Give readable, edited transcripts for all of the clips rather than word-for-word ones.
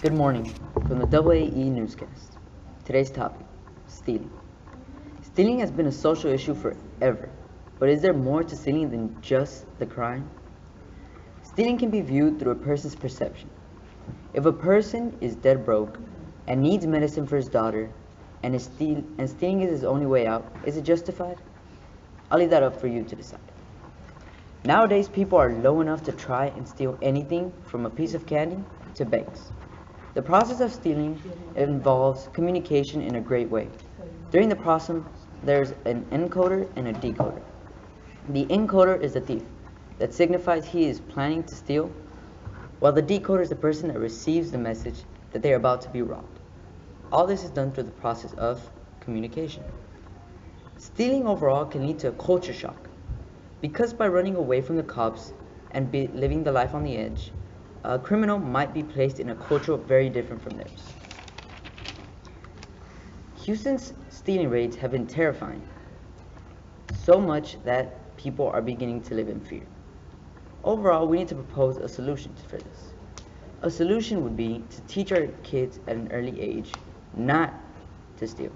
Good morning from the AAE newscast. Today's topic, stealing. Stealing has been a social issue forever, but is there more to stealing than just the crime? Stealing can be viewed through a person's perception. If a person is dead broke and needs medicine for his daughter and stealing is his only way out, is it justified? I'll leave that up for you to decide. Nowadays, people are low enough to try and steal anything from a piece of candy to banks. The process of stealing involves communication in a great way. During the process, there's an encoder and a decoder. The encoder is the thief that signifies he is planning to steal, while the decoder is the person that receives the message that they are about to be robbed. All this is done through the process of communication. Stealing overall can lead to a culture shock, because by running away from the cops and living the life on the edge, a criminal might be placed in a culture very different from theirs. Houston's stealing raids have been terrifying, so much that people are beginning to live in fear. Overall, we need to propose a solution for this. A solution would be to teach our kids at an early age not to steal,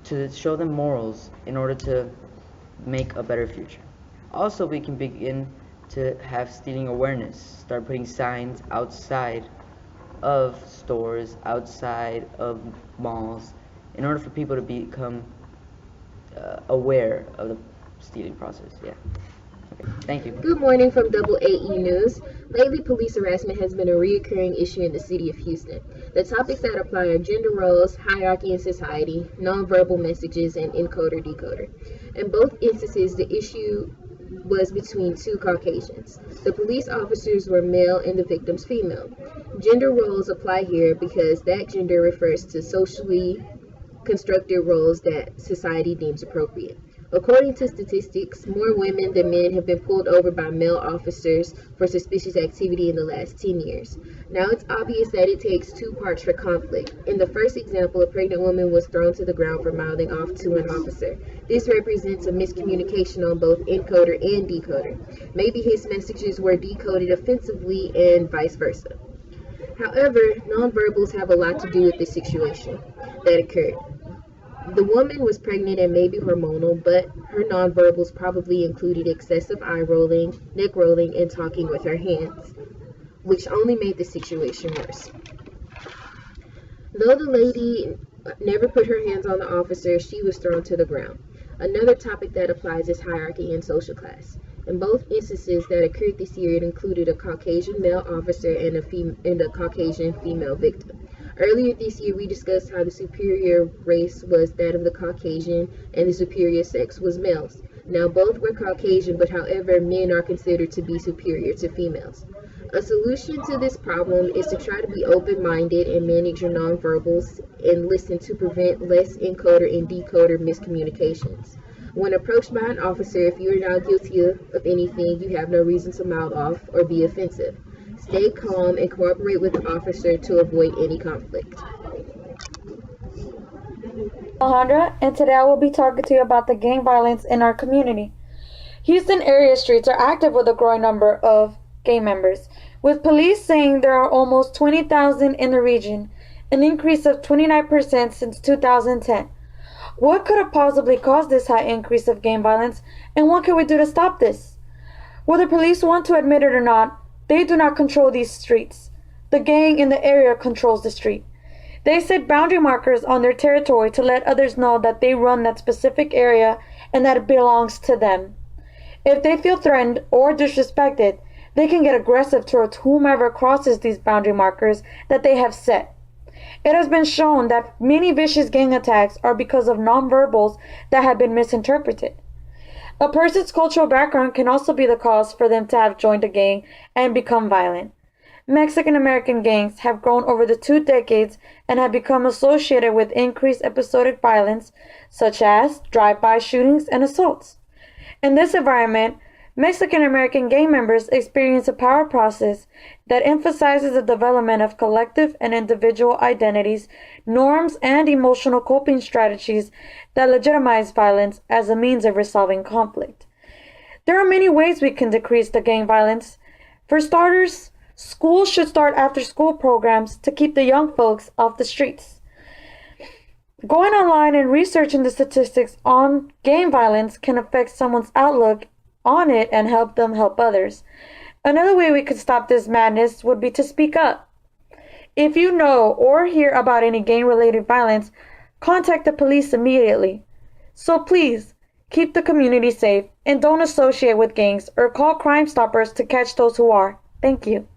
to show them morals in order to make a better future. Also, we can begin to have stealing awareness, start putting signs outside of stores, outside of malls, in order for people to become aware of the stealing process. Yeah. Okay. Thank you. Good morning from AAE News. Lately, police harassment has been a recurring issue in the city of Houston. The topics that apply are gender roles, hierarchy in society, nonverbal messages, and encoder-decoder. In both instances, the issue was between two Caucasians. The police officers were male and the victims female. Gender roles apply here because that gender refers to socially constructed roles that society deems appropriate. According to statistics, more women than men have been pulled over by male officers for suspicious activity in the last 10 years. Now it's obvious that it takes two parts for conflict. In the first example, a pregnant woman was thrown to the ground for mouthing off to an officer. This represents a miscommunication on both encoder and decoder. Maybe his messages were decoded offensively and vice versa. However, nonverbals have a lot to do with this situation that occurred. The woman was pregnant and maybe hormonal, but her nonverbals probably included excessive eye rolling, neck rolling, and talking with her hands, which only made the situation worse. Though the lady never put her hands on the officer, she was thrown to the ground. Another topic that applies is hierarchy and social class. In both instances that occurred this year, it included a Caucasian male officer and a Caucasian female victim. Earlier this year, we discussed how the superior race was that of the Caucasian and the superior sex was males. Now, both were Caucasian, but however, men are considered to be superior to females. A solution to this problem is to try to be open-minded and manage your nonverbals and listen to prevent less encoder and decoder miscommunications. When approached by an officer, if you are not guilty of anything, you have no reason to mouth off or be offensive. Stay calm and cooperate with the officer to avoid any conflict. Alejandra, and today I will be talking to you about the gang violence in our community. Houston area streets are active with a growing number of gang members, with police saying there are almost 20,000 in the region, an increase of 29% since 2010. What could have possibly caused this high increase of gang violence, and what can we do to stop this? Whether police want to admit it or not, they do not control these streets. The gang in the area controls the street. They set boundary markers on their territory to let others know that they run that specific area and that it belongs to them. If they feel threatened or disrespected, they can get aggressive towards whomever crosses these boundary markers that they have set. It has been shown that many vicious gang attacks are because of nonverbals that have been misinterpreted. A person's cultural background can also be the cause for them to have joined a gang and become violent. Mexican American gangs have grown over the 2 decades and have become associated with increased episodic violence, such as drive-by shootings and assaults. In this environment, Mexican American gang members experience a power process that emphasizes the development of collective and individual identities, norms, and emotional coping strategies that legitimize violence as a means of resolving conflict. There are many ways we can decrease the gang violence. For starters, Schools should start after-school programs to keep the young folks off the streets. Going online and researching the statistics on gang violence can affect someone's outlook on it and help them help others. Another way we could stop this madness would be to speak up. If you know or hear about any gang-related violence, contact the police immediately. So please, keep the community safe and don't associate with gangs or call Crime Stoppers to catch those who are. Thank you.